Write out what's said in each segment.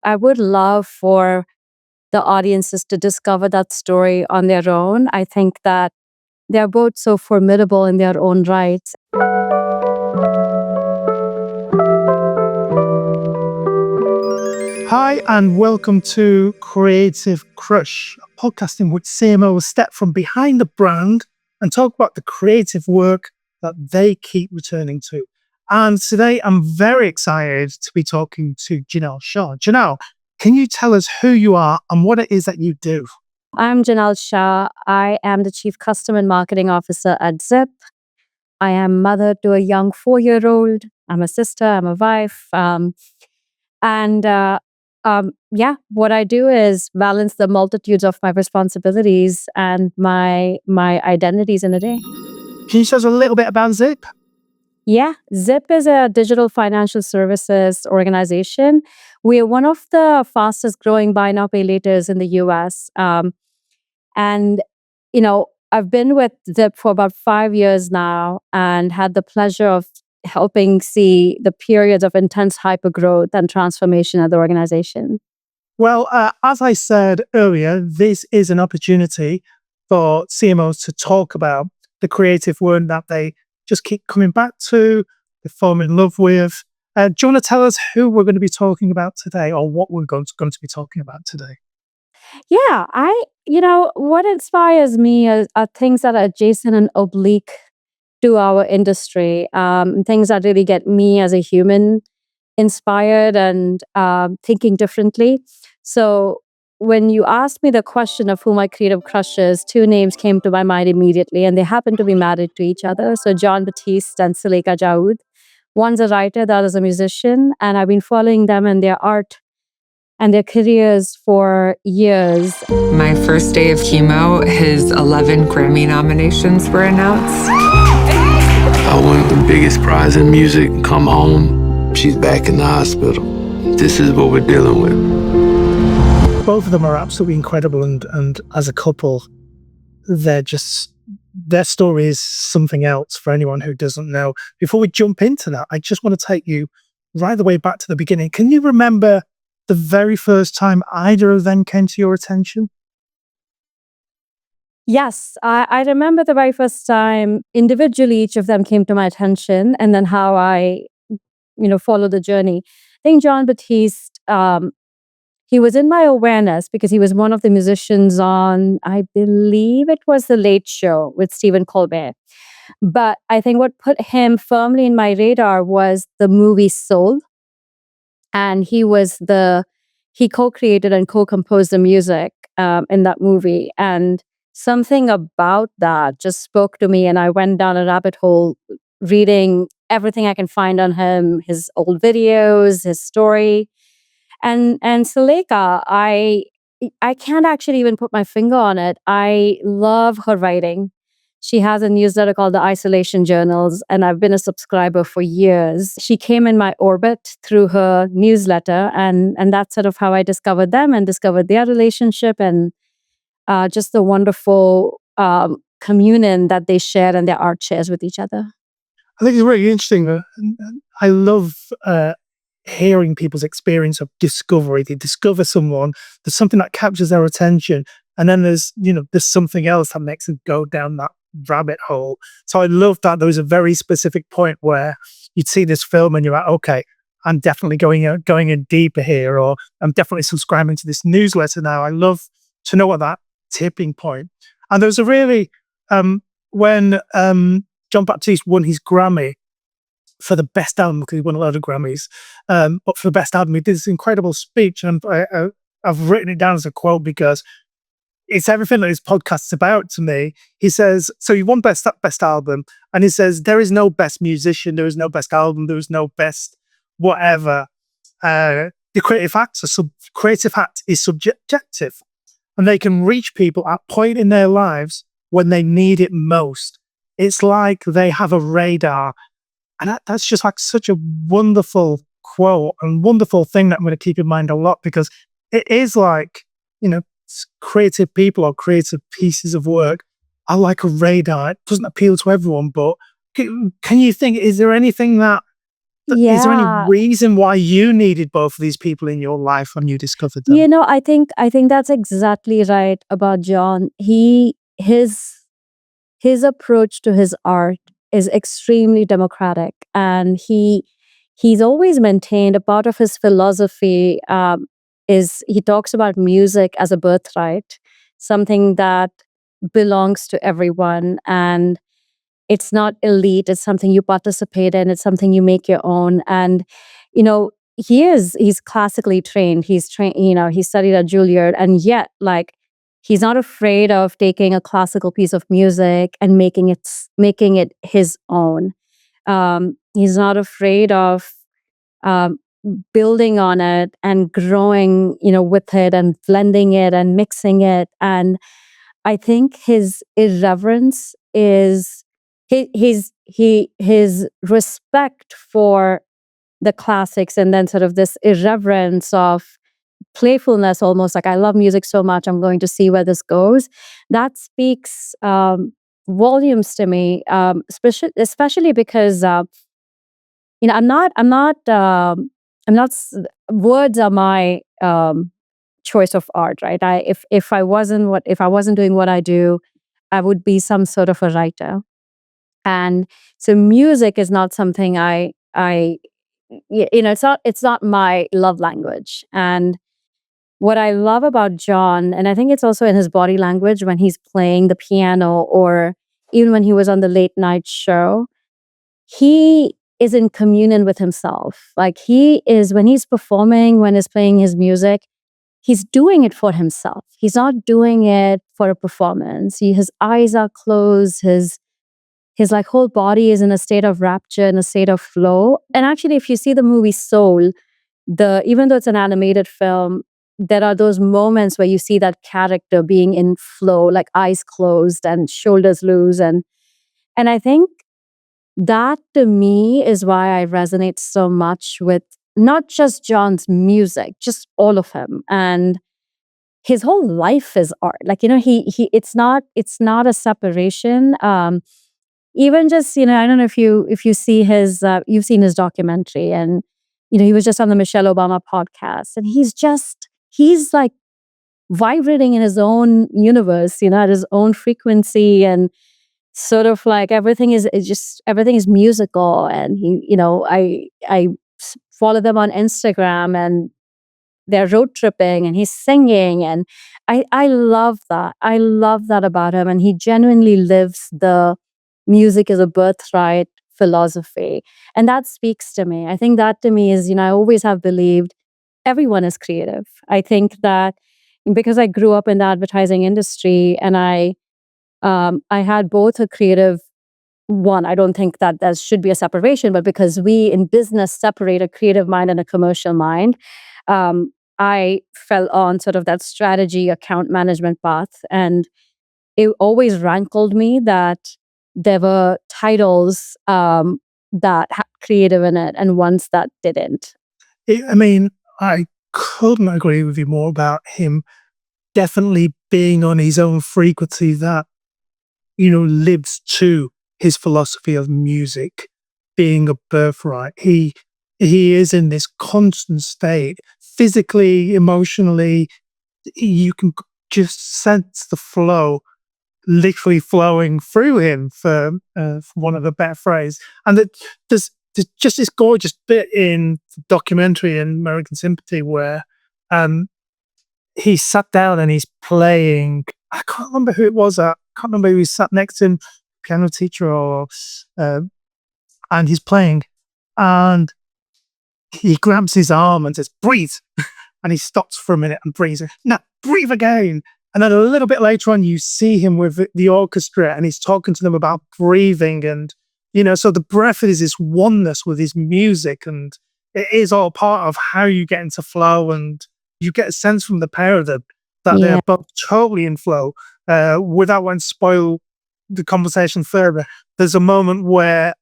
I would love for the audiences to discover that story on their own. I think that they're both so formidable in their own rights. Hi, and welcome to Creative Crush, a podcast in which CMOs step from behind the brand and talk about the creative work that they keep returning to. And today I'm very excited to be talking to Jinal Shah. Jinal, can you tell us who you are and what it is that you do? I'm Jinal Shah. I am the Chief Customer and Marketing Officer at Zip. I am mother to a young 4-year-old. I'm a sister, I'm a wife. What I do is balance the multitudes of my responsibilities and my identities in a day. Can you tell us a little bit about Zip? Yeah, Zip is a digital financial services organization. We are one of the fastest growing buy now pay laters in the US. I've been with Zip for about 5 years now and had the pleasure of helping see the periods of intense hypergrowth and transformation at the organization. Well, as I said earlier, this is an opportunity for CMOs to talk about the creative work that they just keep coming back to, they fall in love with. Do you want to tell us who we're going to be talking about today, or what we're going to be talking about today? Yeah, what inspires me are things that are adjacent and oblique to our industry, things that really get me as a human inspired and thinking differently. So when you asked me the question of who my creative crush is, two names came to my mind immediately, and they happen to be married to each other. So Jon Batiste and Suleika Jaouad. One's a writer, the other's a musician, and I've been following them and their art and their careers for years. My first day of chemo, his 11 Grammy nominations were announced. I won the biggest prize in music, come home, she's back in the hospital. This is what we're dealing with. Both of them are absolutely incredible, and as a couple, their story is something else for anyone who doesn't know. Before we jump into that, I just want to take you right the way back to the beginning. Can you remember the very first time either of them came to your attention? Yes, I remember the very first time individually each of them came to my attention, and then how I, followed the journey. I think Jon Batiste, he was in my awareness because he was one of the musicians on, I believe it was The Late Show with Stephen Colbert. But I think what put him firmly in my radar was the movie Soul. And he co-created and co-composed the music in that movie. And something about that just spoke to me, and I went down a rabbit hole reading everything I can find on him, his old videos, his story. And Suleika, I can't actually even put my finger on it. I love her writing. She has a newsletter called the Isolation Journals, and I've been a subscriber for years. She came in my orbit through her newsletter, and that's sort of how I discovered them and discovered their relationship and just the wonderful communion that they share and their art shares with each other. I think it's really interesting. I love hearing people's experience of discovery. They discover someone, there's something that captures their attention, and then there's something else that makes them go down that rabbit hole. So I love that there was a very specific point where you'd see this film and you're like, okay, I'm definitely going in deeper here, or I'm definitely subscribing to this newsletter now. I love to know what that tipping point. And there was a really when Jon Batiste won his Grammy for the best album, because he won a lot of Grammys, but for the best album, he did this incredible speech, and I've written it down as a quote because it's everything that this podcast is about to me. He says, so he won best album, and he says, there is no best musician, there is no best album, there is no best whatever. The creative act is subjective, and they can reach people at a point in their lives when they need it most. It's like they have a radar. And that's just like such a wonderful quote and wonderful thing that I'm going to keep in mind a lot, because it is like, creative people or creative pieces of work are like a radar. It doesn't appeal to everyone, but can you think, is there anything that Is there any Yeah. reason why you needed both of these people in your life when you discovered them? You know, I think that's exactly right about Jon. His approach to his art is extremely democratic, and he's always maintained a part of his philosophy is he talks about music as a birthright, something that belongs to everyone, and it's not elite. It's something you participate in. It's something you make your own. And you know, he's classically trained. He's trained. You know, he studied at Juilliard, and yet like he's not afraid of taking a classical piece of music and making it his own. He's not afraid of um, building on it and growing, you know, with it and blending it and mixing it. And I think his irreverence is his respect for the classics, and then sort of this irreverence of playfulness, almost like I love music so much, I'm going to see where this goes. That speaks volumes to me, especially because you know I'm not. Words are my choice of art, right? If I wasn't doing what I do, I would be some sort of a writer. And so music is not something you know, it's not my love language. And what I love about Jon, and I think it's also in his body language when he's playing the piano, or even when he was on the late night show, he is in communion with himself. Like he is, when he's performing, when he's playing his music, he's doing it for himself. He's not doing it for a performance. His eyes are closed. His like whole body is in a state of rapture, in a state of flow. And actually, if you see the movie Soul, even though it's an animated film, there are those moments where you see that character being in flow, like eyes closed and shoulders loose, and I think that to me is why I resonate so much with not just Jon's music, just all of him. And his whole life is art. Like, you know, it's not a separation. Even just, you know, I don't know if you see you've seen his documentary, and you know, he was just on the Michelle Obama podcast, and he's like vibrating in his own universe, you know, at his own frequency, and sort of like everything is musical. And he, you know, I follow them on Instagram, and they're road tripping and he's singing, and I love that. I love that about him, and he genuinely lives the music as a birthright philosophy, and that speaks to me. I think that to me is, you know, I always have believed everyone is creative. I think that because I grew up in the advertising industry, and I had both a creative one. I don't think that there should be a separation, but because we in business separate a creative mind and a commercial mind, I fell on sort of that strategy account management path. And it always rankled me that there were titles that had creative in it and ones that didn't. I mean, I couldn't agree with you more about him definitely being on his own frequency that, you know, lives to his philosophy of music being a birthright. He is in this constant state, physically, emotionally. You can just sense the flow literally flowing through him, for one of the better phrase. And that there's just this gorgeous bit in the documentary in American Symphony where he sat down and he's playing. I can't remember who it was. I can't remember who he sat next to him, piano teacher or and he's playing, and he grabs his arm and says, "Breathe," and he stops for a minute and breathes. "Now breathe again." And then a little bit later on, you see him with the orchestra, and he's talking to them about breathing, and you know, so the breath is this oneness with his music, and it is all part of how you get into flow, and you get a sense from the pair of them that Yeah. they're both totally in flow. Without wanting to spoil the conversation further, there's a moment where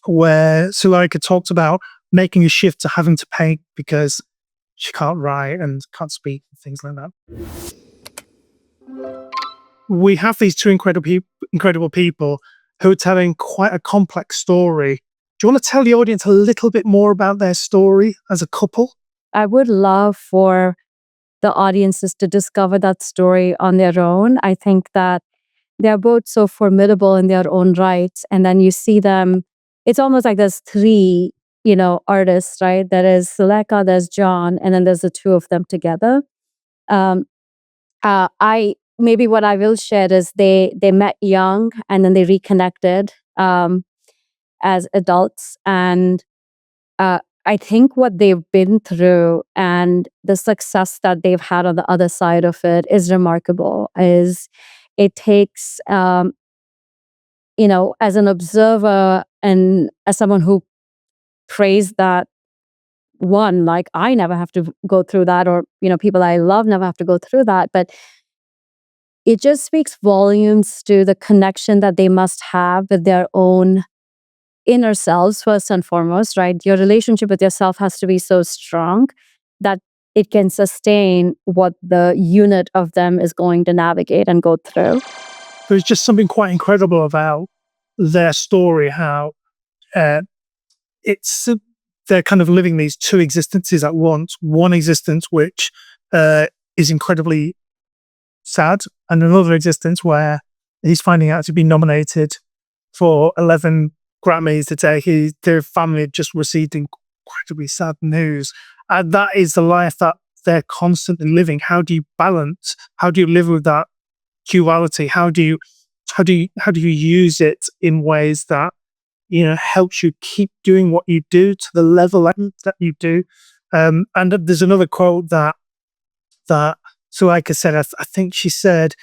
Suleika talks about making a shift to having to paint because she can't write and can't speak and things like that. We have these two incredible people who are telling quite a complex story Do you want to tell the audience a little bit more about their story as a couple? I would love for the audiences to discover that story on their own. I think that they're both so formidable in their own rights. And then you see them, it's almost like there's three, artists, right? There is Suleika, there's Jon, and then there's the two of them together. I maybe what I will share is they met young and then they reconnected as adults. And I think what they've been through and the success that they've had on the other side of it is remarkable. It takes, as an observer and as someone who praised that one, like I never have to go through that, or, people I love never have to go through that. But it just speaks volumes to the connection that they must have with their own inner selves, first and foremost, right? Your relationship with yourself has to be so strong that it can sustain what the unit of them is going to navigate and go through. There's just something quite incredible about their story, how they're kind of living these two existences at once. One existence which is incredibly sad, and another existence where he's finding out to be nominated for 11 Grammys the day their family had just received incredibly sad news. And that is the life that they're constantly living. How do you balance? How do you live with that duality? How do you use it in ways that helps you keep doing what you do to the level that you do? And there's another quote that Suleika said. I think she said,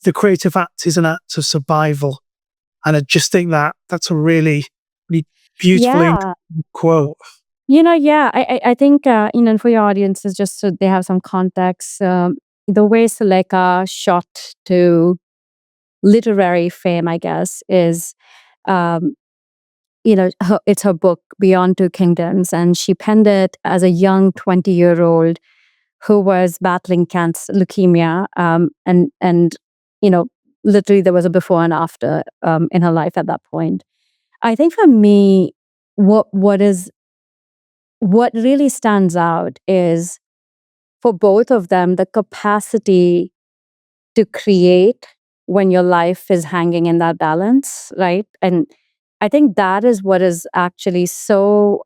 "The creative act is an act of survival," and I just think that that's a really, really beautifully quote. I think for your audiences, just so they have some context, the way Suleika shot to literary fame, I guess, is it's her book Beyond Two Kingdoms, and she penned it as a young 20-year-old who was battling cancer, leukemia, and literally there was a before and after in her life at that point. I think for me, what really stands out is for both of them the capacity to create when your life is hanging in that balance, right? And I think that is what is actually so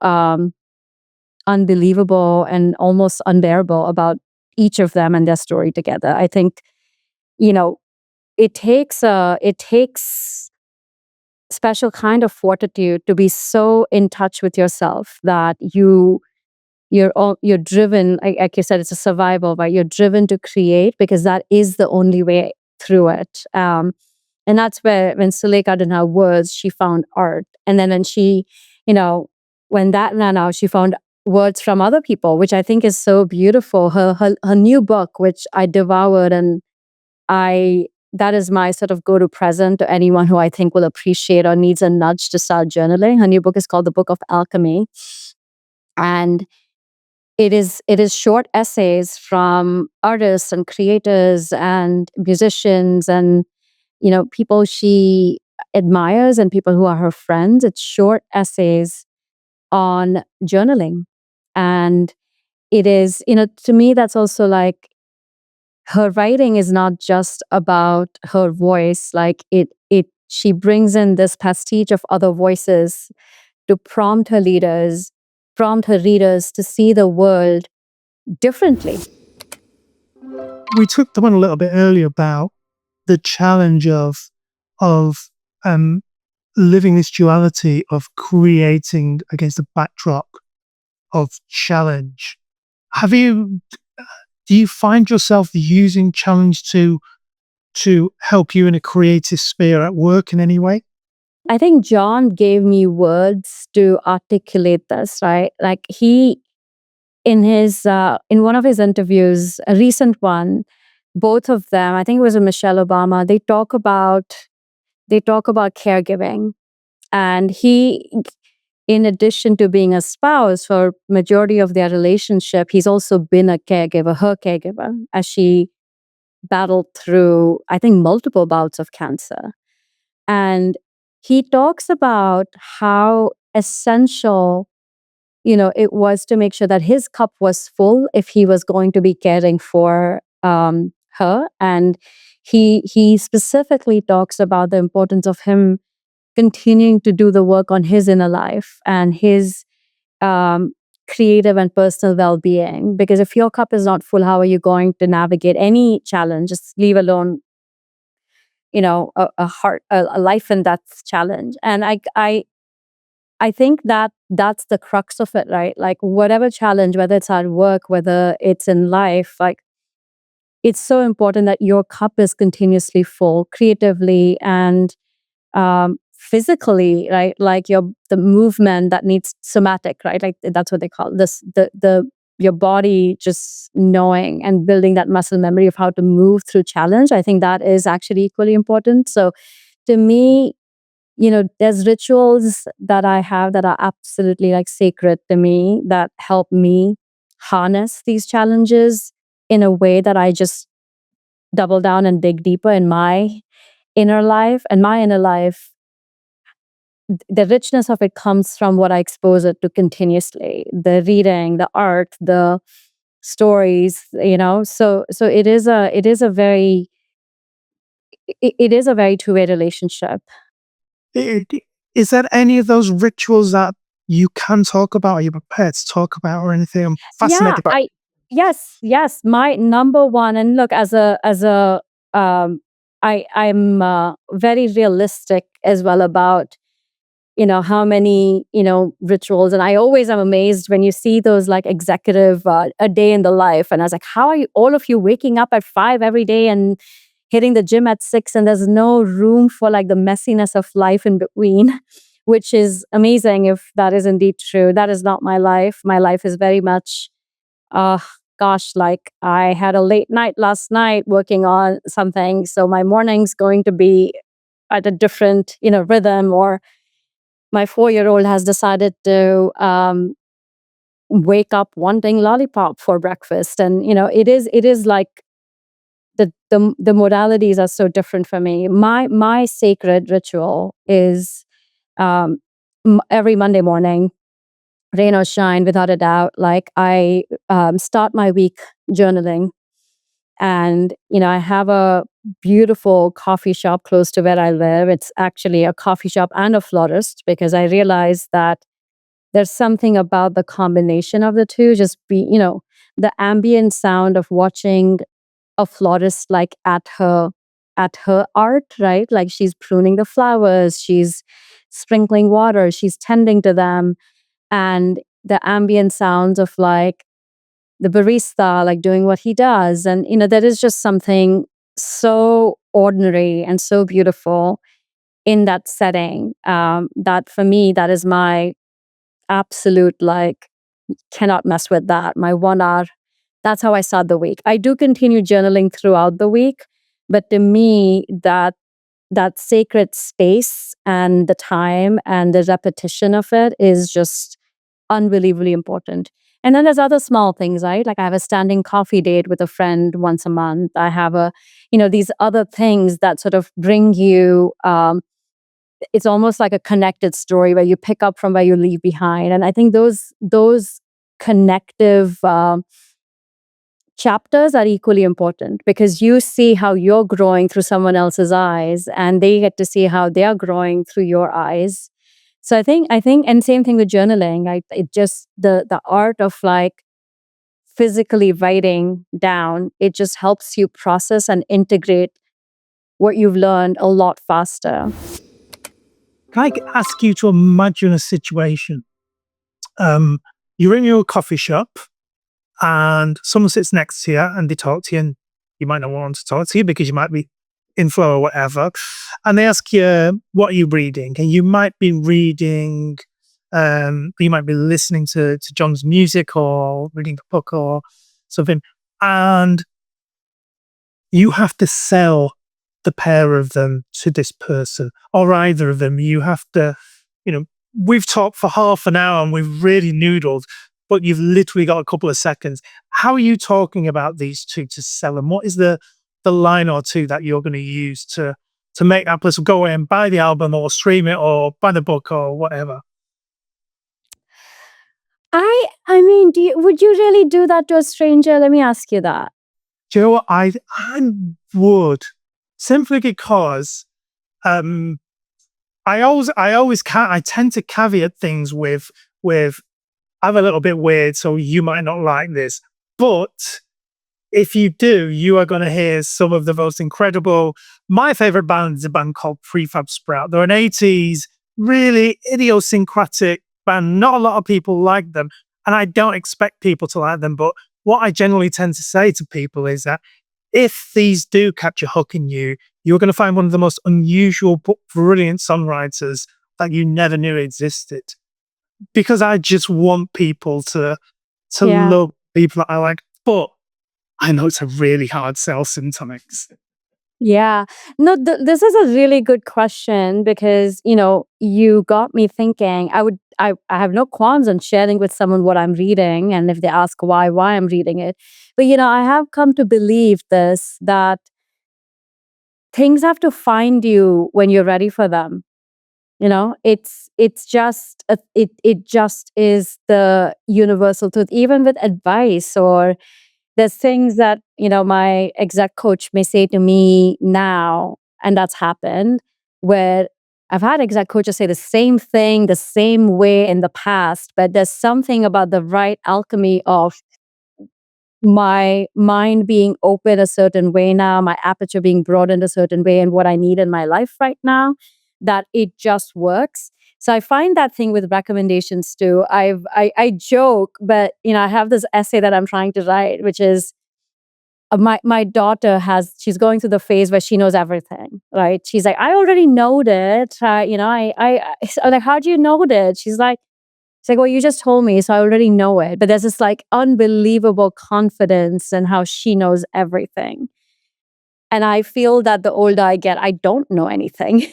unbelievable and almost unbearable about each of them and their story together. I think, it takes special kind of fortitude to be so in touch with yourself that you're driven, like you said, it's a survival, right? You're driven to create because that is the only way through it. And that's where when Suleika didn't have words, she found art. And then when she, when that ran out, she found words from other people, which I think is so beautiful. Her new book, which I devoured, and that is my sort of go-to present to anyone who I think will appreciate or needs a nudge to start journaling. Her new book is called The Book of Alchemy. And it is short essays from artists and creators and musicians and people she admires and people who are her friends. It's short essays on journaling. And it is, to me, that's also like her writing is not just about her voice. Like she brings in this pastiche of other voices to prompt her readers to see the world differently. We took the one a little bit earlier about the challenge of living this duality of creating against the backdrop of challenge. Do you find yourself using challenge to help you in a creative sphere at work in any way? I think Jon gave me words to articulate this, right? Like in one of his interviews, a recent one, both of them, I think it was with Michelle Obama, they talk about caregiving. And he, in addition to being a spouse for majority of their relationship, he's also been her caregiver, as she battled through, I think, multiple bouts of cancer. And he talks about how essential, it was to make sure that his cup was full if he was going to be caring for her. And he specifically talks about the importance of him continuing to do the work on his inner life and his creative and personal well-being. Because if your cup is not full, how are you going to navigate any challenge? Just leave alone, a life and death challenge. And I think that that's the crux of it, right? Like whatever challenge, whether it's at work, whether it's in life, like it's so important that your cup is continuously full creatively and physically, right? Like the movement that needs somatic, right? Like that's what they call this, the your body just knowing and building that muscle memory of how to move through challenge. I think that is actually equally important. So to me, there's rituals that I have that are absolutely like sacred to me that help me harness these challenges in a way that I just double down and dig deeper in my inner life. And my inner life, the richness of it comes from what I expose it to continuously, the reading, the art, the stories, so it is a very two-way relationship. Is there any of those rituals that you can talk about? Are you prepared to talk about or anything? I'm Yeah, fascinated by. yes, my number one, and look, I'm very realistic as well about how many rituals. And I always am amazed when you see those like executive a day in the life, and I was like, how are you, all of you, waking up at 5 every day and hitting the gym at 6, and there's no room for like the messiness of life in between, which is amazing if that is indeed true. That is not my life. My life is very much uh gosh, like I had a late night last night working on something, so my morning's going to be at a different rhythm. Or my 4-year-old has decided to wake up wanting lollipop for breakfast, and it is like the modalities are so different for me. My sacred ritual is every Monday morning, rain or shine, without a doubt, like I start my week journaling. And I have a beautiful coffee shop close to where I live. It's actually a coffee shop and a florist, because I realized that there's something about the combination of the two. Just the ambient sound of watching a florist like at her art, right? Like she's pruning the flowers, she's sprinkling water, she's tending to them. And the ambient sounds of like the barista like doing what he does. And there is just something so ordinary and so beautiful in that setting, that for me, that is my absolute, like, cannot mess with that. My 1 hour, that's how I start the week. I do continue journaling throughout the week, but to me, that sacred space and the time and the repetition of it is just unbelievably important. And then there's other small things, right? Like I have a standing coffee date with a friend once a month. I have these other things that sort of bring you, it's almost like a connected story where you pick up from where you leave behind. And I think those connective chapters are equally important, because you see how you're growing through someone else's eyes, and they get to see how they are growing through your eyes. So I think, and same thing with journaling. It just the art of like physically writing down, it just helps you process and integrate what you've learned a lot faster. Can I ask you to imagine a situation? You're in your coffee shop and someone sits next to you and they talk to you, and you might not want to talk to you because you might be in flow or whatever. And they ask you, what are you reading? And you might be reading, you might be listening to Jon's music or reading a book or something. And you have to sell the pair of them to this person, or either of them. You have to, we've talked for half an hour and we've really noodled, but you've literally got a couple of seconds. How are you talking about these two to sell them? What is the line or two that you're going to use to make that person go away and buy the album or stream it or buy the book or whatever? I mean, would you really do that to a stranger? Let me ask you that. Do you know what? I would, simply because I tend to caveat things with I'm a little bit weird, so you might not like this. But if you do, you are going to hear some of the most incredible. My favorite band is a band called Prefab Sprout. They're an 80s, really idiosyncratic band. Not a lot of people like them, and I don't expect people to like them. But what I generally tend to say to people is that if these do catch a hook in you, you're going to find one of the most unusual but brilliant songwriters that you never knew existed. Because I just want people to Yeah. love people that I like. But I know it's a really hard sell sometimes. Yeah. No, this is a really good question because, you got me thinking. I have no qualms on sharing with someone what I'm reading. And if they ask why I'm reading it. But, I have come to believe this, that things have to find you when you're ready for them. It's just, it just is the universal truth, even with advice, or there's things that, my exec coach may say to me now, and that's happened, where I've had exec coaches say the same thing the same way in the past, but there's something about the right alchemy of my mind being open a certain way now, my aperture being broadened a certain way, and what I need in my life right now, that it just works. So I find that thing with recommendations too. I joke, but I have this essay that I'm trying to write, which is my daughter she's going through the phase where she knows everything, right? She's like, I already know it. So like, how do you know it? It's like, well, you just told me, so I already know it. But there's this like unbelievable confidence in how she knows everything. And I feel that the older I get, I don't know anything.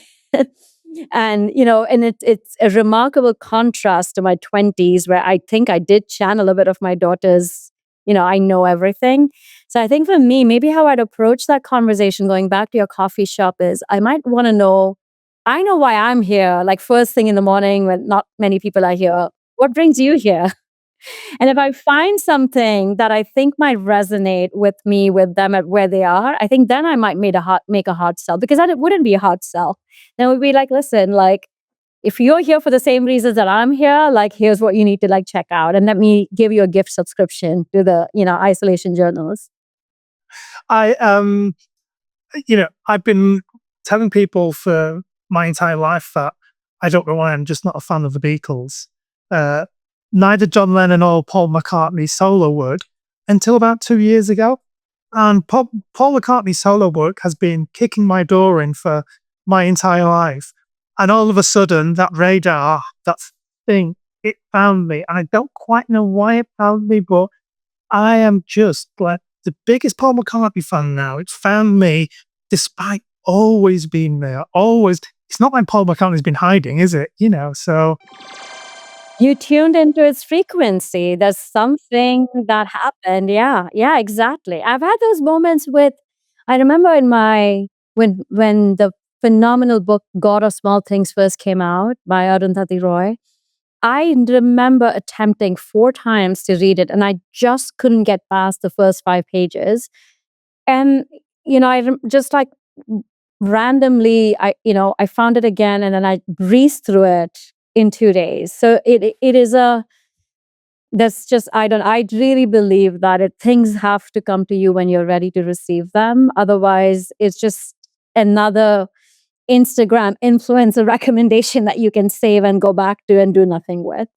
And, it's a remarkable contrast to my 20s, where I think I did channel a bit of my daughter's, I know everything. So I think for me, maybe how I'd approach that conversation, going back to your coffee shop, is I might want to know, I know why I'm here, like first thing in the morning when not many people are here. What brings you here? And if I find something that I think might resonate with me, with them at where they are, I think then I might make a hard sell, because that it wouldn't be a hard sell. Then it would be like, listen, like, if you're here for the same reasons that I'm here, like, here's what you need to like check out, and let me give you a gift subscription to the, isolation journals. I I've been telling people for my entire life that I don't know why I'm just not a fan of the Beatles. Neither John Lennon or Paul McCartney's solo work until about 2 years ago. And Paul McCartney's solo work has been kicking my door in for my entire life. And all of a sudden, that radar, that thing, it found me. And I don't quite know why it found me, but I am just like the biggest Paul McCartney fan now. It's found me despite always being there. Always. It's not like Paul McCartney's been hiding, is it? So You tuned into its frequency. There's something that happened. Yeah, yeah, exactly. I've had those moments I remember when the phenomenal book God of Small Things first came out by Arundhati Roy. I remember attempting 4 times to read it, and I just couldn't get past the first 5 pages. And, just like randomly, I found it again, and then I breezed through it in 2 days. So it is that's just, I really believe that things have to come to you when you're ready to receive them. Otherwise, it's just another Instagram influencer recommendation that you can save and go back to and do nothing with.